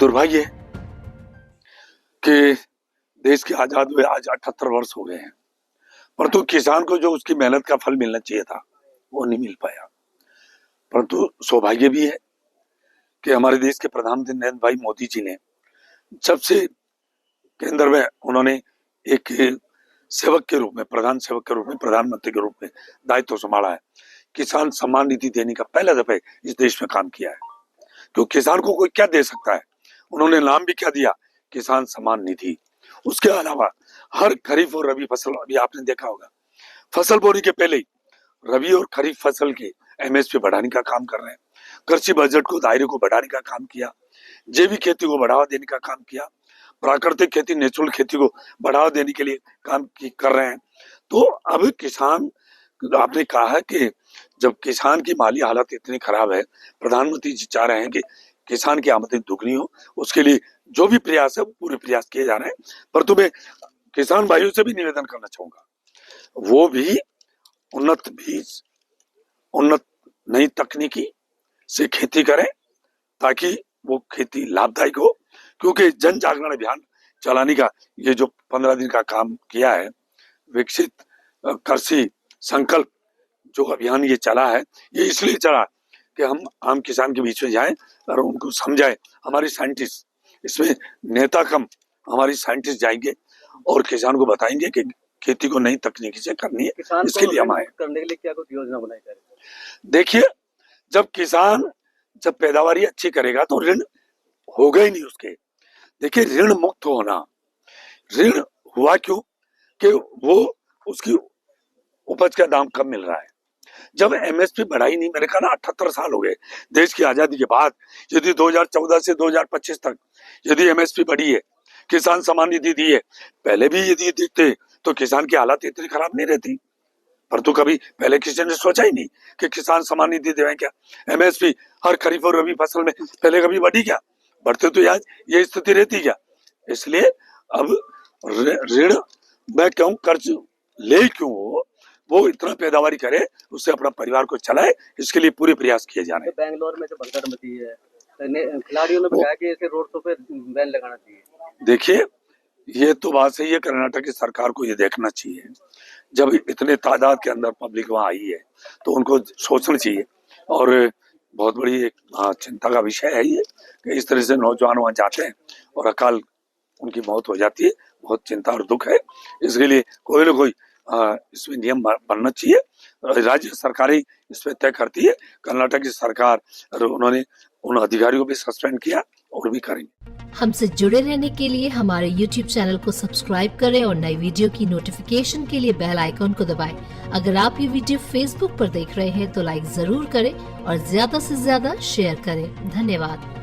दुर्भाग्य है कि देश के आजाद हुए आज 78 वर्ष हो गए हैं, परंतु किसान को जो उसकी मेहनत का फल मिलना चाहिए था वो नहीं मिल पाया। परंतु सौभाग्य भी है कि हमारे देश के प्रधानमंत्री नरेंद्र भाई मोदी जी ने जब से केंद्र में उन्होंने एक सेवक के रूप में, प्रधान सेवक के रूप में, प्रधानमंत्री के रूप में दायित्व संभाला है, किसान सम्मान निधि देने का पहला दफे इस देश में काम किया है। क्योंकि किसान को कोई क्या दे सकता है, उन्होंने नाम भी क्या दिया, किसान सम्मान निधि। उसके अलावा हर खरीफ और रबी फसल, अभी आपने देखा होगा फसल बोने के पहले ही रबी और खरीफ फसल के एमएसपी बढ़ाने का काम कर रहे हैं। कृषि बजट को, दायरे को बढ़ाने का काम किया, जैविक खेती को बढ़ावा देने का काम किया, प्राकृतिक खेती, नेचुरल खेती को बढ़ावा देने के लिए काम कर रहे हैं। तो अब किसान, आपने कहा है कि जब किसान की माली हालत इतनी खराब है, प्रधानमंत्री जी चाह रहे हैं कि किसान की आमदनी दुगनी हो, उसके लिए जो भी प्रयास है वो पूरे प्रयास किए जा रहे हैं। पर तुम्हें किसान भाइयों से भी निवेदन करना चाहूंगा, वो भी उन्नत बीज, उन्नत नई तकनीकी से खेती करें ताकि वो खेती लाभदायक हो। क्योंकि जन जागरण अभियान चलाने का ये जो 15 दिन का काम किया है, विकसित कृषि संकल्प जो अभियान ये चला है, ये इसलिए चला कि हम आम किसान के बीच में जाएं और उनको समझाएं। हमारे साइंटिस्ट, इसमें नेता कम हमारी साइंटिस्ट जाएंगे और किसान को बताएंगे कि खेती को नई तकनीकी से करनी है। इसके लिए हम आए। करने के लिए क्या कुछ योजना बनाई जा रही है? देखिए, जब किसान जब पैदावारी अच्छी करेगा तो ऋण होगा ही नहीं उसके। देखिए, ऋण मुक्त होना, ऋण हुआ क्यों कि वो उसकी उपज का दाम कम मिल रहा है। जब एमएसपी बढ़ाई नहीं, मैंने कहा ना 78 साल हो गए देश की आजादी के बाद, यदि 2014 से 2025 तक यदि एमएसपी बढ़ी है, किसान सम्मान निधि दी है, पहले भी यदि देते तो किसान की हालत इतनी खराब नहीं रहती। पर तो कभी पहले किसी ने सोचा ही नहीं कि किसान सम्मान निधि देवें क्या। एमएसपी हर खरीफ और रबी फसल में पहले कभी बढ़ी क्या? बढ़ते तो आज ये स्थिति रहती क्या? इसलिए अब ऋण मैं क्यों, कर्ज ले क्यों, वो इतना पैदावारी करे, उससे अपना परिवार को चलाए, इसके लिए पूरे प्रयास किए जा रहे हैं। बेंगलोर में जो भगदड़ मची है, खिलाड़ियों ने बताया कि ऐसे रोड पे बैन लगाना चाहिए। देखिए, ये तो बात सही है, कर्नाटक की सरकार को ये देखना चाहिए, जब इतने तादाद के अंदर पब्लिक वहां आई है तो उनको सोचना चाहिए। और बहुत बड़ी एक चिंता का विषय है ये कि इस तरह से नौजवान वहां जाते हैं और अकाल उनकी मौत हो जाती है। बहुत चिंता और दुख है। इसके लिए कोई ना कोई इसमें नियम बनना चाहिए। राज्य सरकारें इसमें तय करती है। कर्नाटक की सरकार, उन्होंने उन अधिकारियों को भी सस्पेंड किया और भी करेंगे। हमसे जुड़े रहने के लिए हमारे YouTube चैनल को सब्सक्राइब करें और नई वीडियो की नोटिफिकेशन के लिए बेल आइकॉन को दबाएं। अगर आप ये वीडियो Facebook पर देख रहे हैं तो लाइक जरूर करें और ज्यादा से ज्यादा शेयर करें। धन्यवाद।